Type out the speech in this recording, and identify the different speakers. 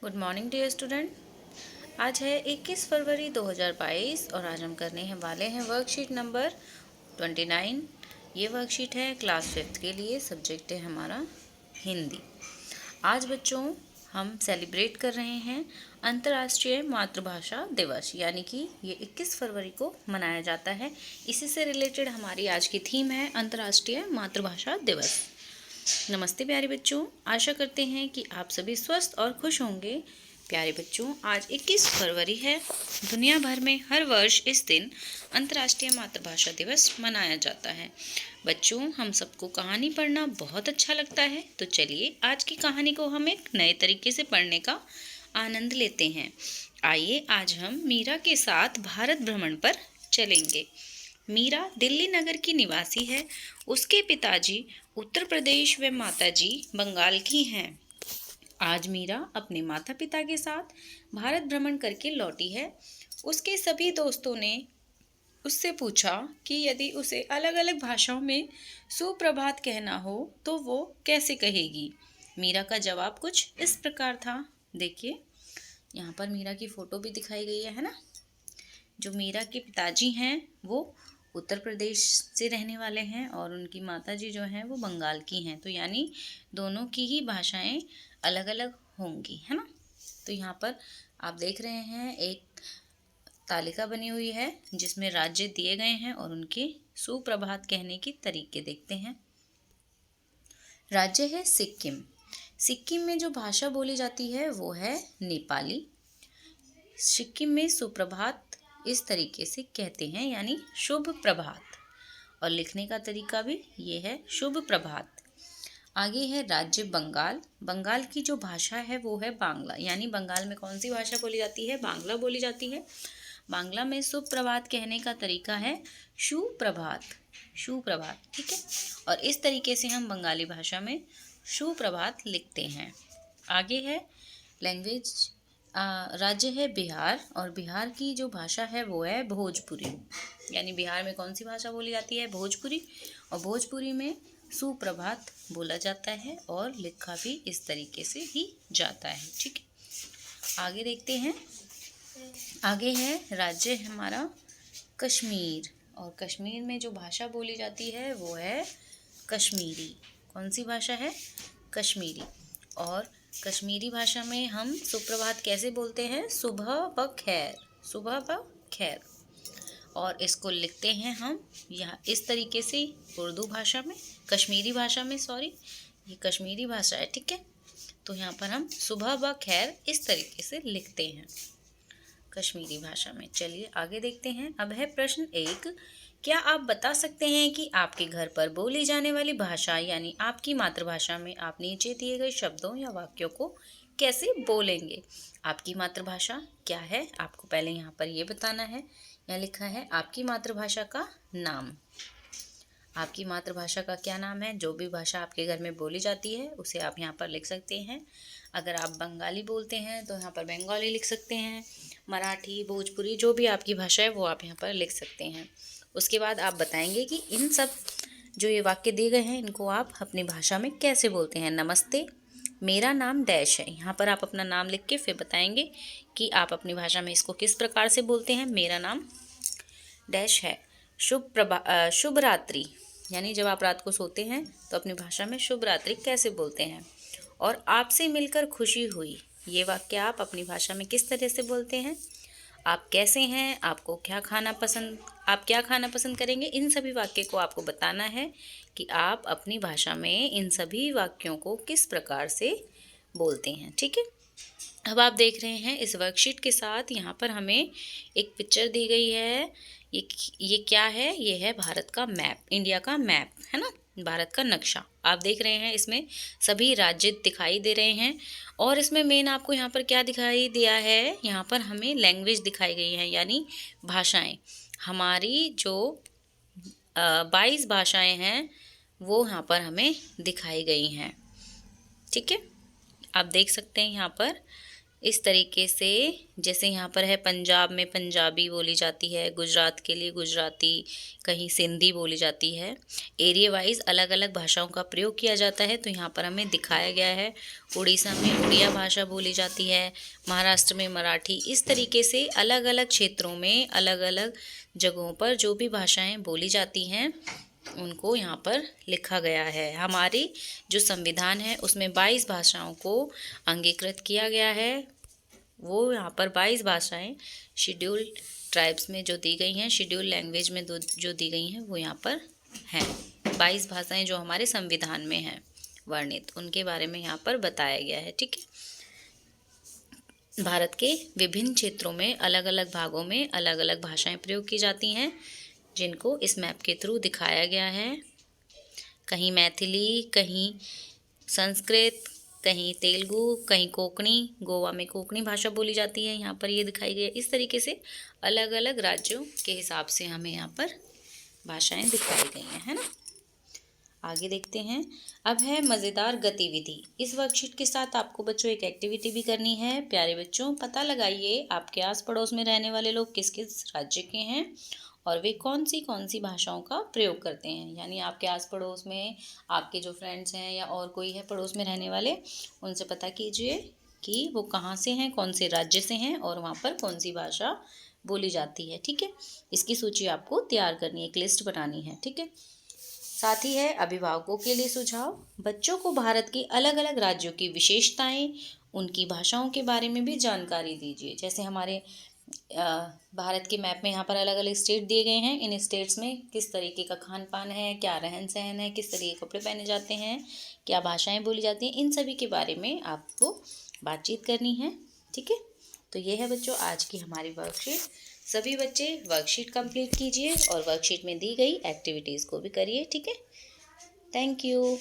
Speaker 1: Good morning dear student. आज है 21 फरवरी 2022 और आज हम करने हैं वाले हैं वर्कशीट नंबर 29। ये वर्कशीट है क्लास 5th के लिए। सब्जेक्ट है हमारा हिंदी। आज बच्चों हम सेलिब्रेट कर रहे हैं अंतर्राष्ट्रीय मातृभाषा दिवस, यानी कि ये 21 फरवरी को मनाया जाता है। इसी से रिलेटेड हमारी आज की थीम है अंतर्राष्ट्रीय मातृभाषा दिवस। नमस्ते प्यारे बच्चों, आशा करते हैं कि आप सभी स्वस्थ और खुश होंगे। प्यारे बच्चों, आज 21 फरवरी है। दुनिया भर में हर वर्ष इस दिन अंतर्राष्ट्रीय मातृभाषा दिवस मनाया जाता है। बच्चों, हम सबको कहानी पढ़ना बहुत अच्छा लगता है, तो चलिए आज की कहानी को हम एक नए तरीके से पढ़ने का आनंद लेते हैं। आइए आज हम मीरा के साथ भारत भ्रमण पर चलेंगे। मीरा दिल्ली नगर की निवासी है। उसके पिताजी उत्तर प्रदेश व माताजी बंगाल की हैं। आज मीरा अपने माता पिता के साथ भारत भ्रमण करके लौटी है। उसके सभी दोस्तों ने उससे पूछा कि यदि उसे अलग अलग भाषाओं में सुप्रभात कहना हो तो वो कैसे कहेगी। मीरा का जवाब कुछ इस प्रकार था। देखिए, यहाँ पर मीरा की फोटो भी दिखाई गई है ना। जो मीरा के पिताजी हैं वो उत्तर प्रदेश से रहने वाले हैं और उनकी माताजी जो हैं वो बंगाल की हैं। तो यानी दोनों की ही भाषाएं अलग अलग होंगी, है ना। तो यहाँ पर आप देख रहे हैं एक तालिका बनी हुई है जिसमें राज्य दिए गए हैं और उनके सुप्रभात कहने के तरीके देखते हैं। राज्य है सिक्किम। सिक्किम में जो भाषा बोली जाती है वो है नेपाली। सिक्किम में सुप्रभात इस तरीके से कहते हैं, यानी शुभ प्रभात, और लिखने का तरीका भी ये है शुभ प्रभात। आगे है राज्य बंगाल। बंगाल की जो भाषा है वो है बांग्ला, यानी बंगाल में कौन सी भाषा बोली जाती है? बांग्ला बोली जाती है। बांग्ला में सुप्रभात कहने का तरीका है सुप्रभात, सुप्रभात, ठीक है। और इस तरीके से हम बंगाली भाषा में सुप्रभात लिखते हैं। आगे है लैंग्वेज। राज्य है बिहार और बिहार की जो भाषा है वो है भोजपुरी, यानी बिहार में कौन सी भाषा बोली जाती है? भोजपुरी। और भोजपुरी में सुप्रभात बोला जाता है और लिखा भी इस तरीके से ही जाता है, ठीक है। आगे देखते हैं। आगे है राज्य हमारा कश्मीर, और कश्मीर में जो भाषा बोली जाती है वो है कश्मीरी। कौन सी भाषा है? कश्मीरी। और कश्मीरी भाषा में हम सुप्रभात कैसे बोलते हैं? सुबह ब खैर, सुबह ब खैर। और इसको लिखते हैं हम यहाँ इस तरीके से उर्दू भाषा में, कश्मीरी भाषा में, सॉरी, ये कश्मीरी भाषा है, ठीक है। तो यहाँ पर हम सुबह ब खैर इस तरीके से लिखते हैं कश्मीरी भाषा में। चलिए आगे देखते हैं। अब है प्रश्न 1। क्या आप बता सकते हैं कि आपके घर पर बोली जाने वाली भाषा यानी आपकी मातृभाषा में आप नीचे दिए गए शब्दों या वाक्यों को कैसे बोलेंगे? आपकी मातृभाषा क्या है? आपको पहले यहाँ पर ये बताना है। यहाँ लिखा है आपकी मातृभाषा का नाम। आपकी मातृभाषा का क्या नाम है? जो भी भाषा आपके घर में बोली जाती है उसे आप यहाँ पर लिख सकते हैं। अगर आप बंगाली बोलते हैं तो यहाँ पर बंगाली लिख सकते हैं। मराठी, भोजपुरी, जो भी आपकी भाषा है वो आप यहाँ पर लिख सकते हैं। उसके बाद आप बताएंगे कि इन सब जो ये वाक्य दिए गए हैं इनको आप अपनी भाषा में कैसे बोलते हैं। नमस्ते, मेरा नाम डैश है। यहाँ पर आप अपना नाम लिख के फिर बताएंगे कि आप अपनी भाषा में इसको किस प्रकार से बोलते हैं। मेरा नाम डैश है। शुभ रात्रि, यानी जब आप रात को सोते हैं तो अपनी भाषा में शुभ रात्रि कैसे बोलते हैं। और आपसे मिलकर खुशी हुई, ये वाक्य आप अपनी भाषा में किस तरह से बोलते हैं। आप कैसे हैं, आपको क्या खाना पसंद, आप क्या खाना पसंद करेंगे। इन सभी वाक्य को आपको बताना है कि आप अपनी भाषा में इन सभी वाक्यों को किस प्रकार से बोलते हैं, ठीक है। अब आप देख रहे हैं इस वर्कशीट के साथ यहाँ पर हमें एक पिक्चर दी गई है। ये क्या है? ये है भारत का मैप, इंडिया का मैप, है ना, भारत का नक्शा। आप देख रहे हैं इसमें सभी राज्य दिखाई दे रहे हैं। और इसमें मेन आपको यहाँ पर क्या दिखाई दिया है? यहाँ पर हमें लैंग्वेज दिखाई गई है, यानी भाषाएं। हमारी जो 22 भाषाएं हैं वो यहाँ पर हमें दिखाई गई हैं, ठीक है। आप देख सकते हैं यहाँ पर इस तरीके से जैसे यहाँ पर है पंजाब में पंजाबी बोली जाती है, गुजरात के लिए गुजराती, कहीं सिंधी बोली जाती है। एरिया वाइज अलग अलग भाषाओं का प्रयोग किया जाता है। तो यहाँ पर हमें दिखाया गया है उड़ीसा में उड़िया भाषा बोली जाती है, महाराष्ट्र में मराठी। इस तरीके से अलग अलग क्षेत्रों में अलग अलग जगहों पर जो भी भाषाएं बोली जाती हैं उनको यहाँ पर लिखा गया है। हमारी जो संविधान है उसमें 22 भाषाओं को अंगीकृत किया गया है। वो यहाँ पर 22 भाषाएं शेड्यूल्ड ट्राइब्स में जो दी गई हैं, शेड्यूल्ड लैंग्वेज में जो दी गई हैं वो यहाँ पर हैं। 22 भाषाएं जो हमारे संविधान में हैं वर्णित, उनके बारे में यहाँ पर बताया गया है। ठीक है, भारत के विभिन्न क्षेत्रों में अलग अलग भागों में अलग अलग भाषाएं प्रयोग की जाती हैं, जिनको इस मैप के थ्रू दिखाया गया है। कहीं मैथिली, कहीं संस्कृत, कहीं तेलुगु, कहीं कोंकणी, गोवा में कोंकणी भाषा बोली जाती है, यहाँ पर ये दिखाई गई है। इस तरीके से अलग अलग राज्यों के हिसाब से हमें यहाँ पर भाषाएं दिखाई गई हैं, है ना। आगे देखते हैं। अब है मज़ेदार गतिविधि। इस वर्कशीट के साथ आपको बच्चों एक एक्टिविटी भी करनी है। प्यारे बच्चों, पता लगाइए आपके आस पड़ोस में रहने वाले लोग किस किस राज्य के हैं और वे कौन सी भाषाओं का प्रयोग करते हैं। यानी आपके आस पड़ोस में आपके जो फ्रेंड्स हैं या और कोई है पड़ोस में रहने वाले, उनसे पता कीजिए कि वो कहाँ से हैं, कौन से राज्य से हैं और वहाँ पर कौन सी भाषा बोली जाती है। ठीक है, इसकी सूची आपको तैयार करनी है, एक लिस्ट बनानी है। ठीक है, साथ ही है अभिभावकों के लिए सुझाव। बच्चों को भारत के अलग अलग राज्यों की विशेषताएं, उनकी भाषाओं के बारे में भी जानकारी दीजिए। जैसे हमारे भारत के मैप में यहाँ पर अलग अलग स्टेट दिए गए हैं। इन स्टेट्स में किस तरीके का खान पान है, क्या रहन सहन है, किस तरीके के कपड़े पहने जाते हैं, क्या भाषाएं बोली जाती हैं, इन सभी के बारे में आपको बातचीत करनी है। ठीक है, तो ये है बच्चों आज की हमारी वर्कशीट। सभी बच्चे वर्कशीट कंप्लीट कीजिए और वर्कशीट में दी गई एक्टिविटीज़ को भी करिए। ठीक है, थैंक यू।